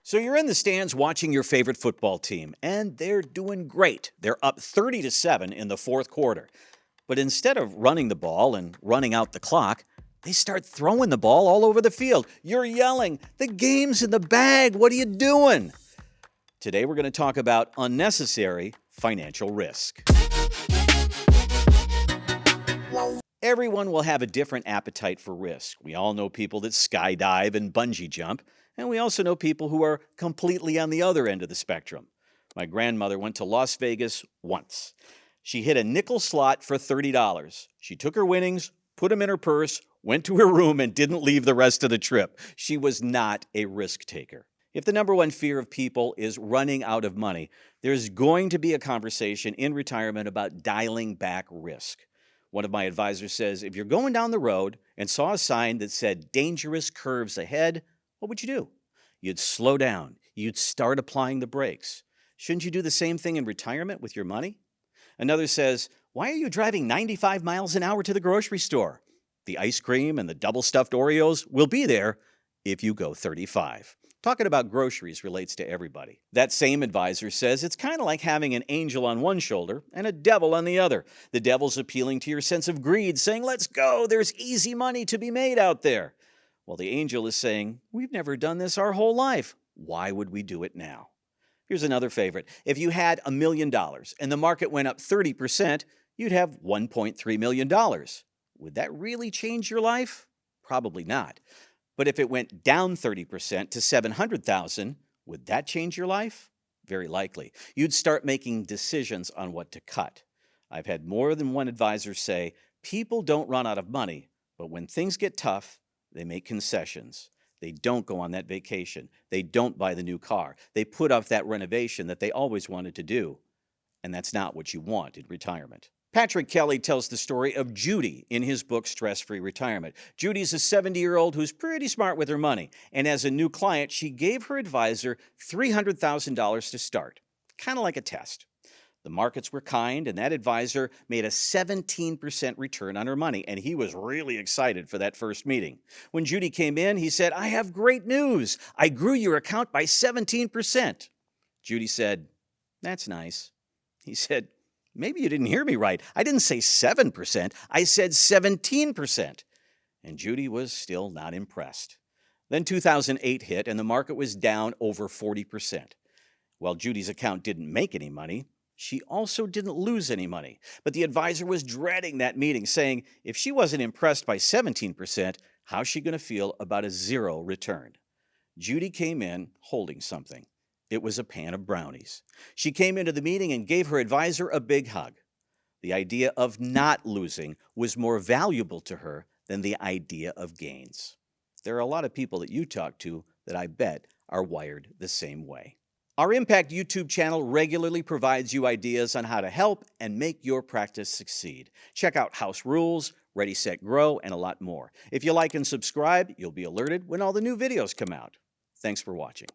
So you're in the stands watching your favorite football team, and they're doing great. They're up 30-7 in the fourth quarter. But instead of running the ball and running out the clock, they start throwing the ball all over the field. You're yelling, "The game's in the bag. What are you doing?" Today we're going to talk about unnecessary financial risk. Everyone will have a different appetite for risk. We all know people that skydive and bungee jump, and we also know people who are completely on the other end of the spectrum. My grandmother went to Las Vegas once. She hit a nickel slot for $30. She took her winnings, put them in her purse, went to her room, and didn't leave the rest of the trip. She was not a risk taker. If the number one fear of people is running out of money, there's going to be a conversation in retirement about dialing back risk. One of my advisors says, if you're going down the road and saw a sign that said dangerous curves ahead, what would you do? You'd slow down. You'd start applying the brakes. Shouldn't you do the same thing in retirement with your money? Another says, why are you driving 95 miles an hour to the grocery store? The ice cream and the double-stuffed Oreos will be there if you go 35. Talking about groceries relates to everybody. That same advisor says it's kind of like having an angel on one shoulder and a devil on the other. The devil's appealing to your sense of greed, saying, let's go, there's easy money to be made out there. While the angel is saying, we've never done this our whole life. Why would we do it now? Here's another favorite. If you had $1 million and the market went up 30%, you'd have $1.3 million. Would that really change your life? Probably not. But if it went down 30% to $700,000, would that change your life? Very likely. You'd start making decisions on what to cut. I've had more than one advisor say, people don't run out of money, but when things get tough, they make concessions. They don't go on that vacation. They don't buy the new car. They put off that renovation that they always wanted to do. And that's not what you want in retirement. Patrick Kelly tells the story of Judy in his book, Stress-Free Retirement. Judy's a 70-year-old who's pretty smart with her money. And as a new client, she gave her advisor $300,000 to start, kind of like a test. The markets were kind, and that advisor made a 17% return on her money, and he was really excited for that first meeting. When Judy came in, he said, I have great news. I grew your account by 17%. Judy said, that's nice. He said, maybe you didn't hear me right. I didn't say 7%. I said 17%. And Judy was still not impressed. Then 2008 hit, and the market was down over 40%. While Judy's account didn't make any money, she also didn't lose any money. But the advisor was dreading that meeting, saying if she wasn't impressed by 17%, how's she going to feel about a zero return? Judy came in holding something. It was a pan of brownies. She came into the meeting and gave her advisor a big hug. The idea of not losing was more valuable to her than the idea of gains. There are a lot of people that you talk to that I bet are wired the same way. Our Impact YouTube channel regularly provides you ideas on how to help and make your practice succeed. Check out House Rules, Ready, Set, Grow, and a lot more. If you like and subscribe, you'll be alerted when all the new videos come out. Thanks for watching.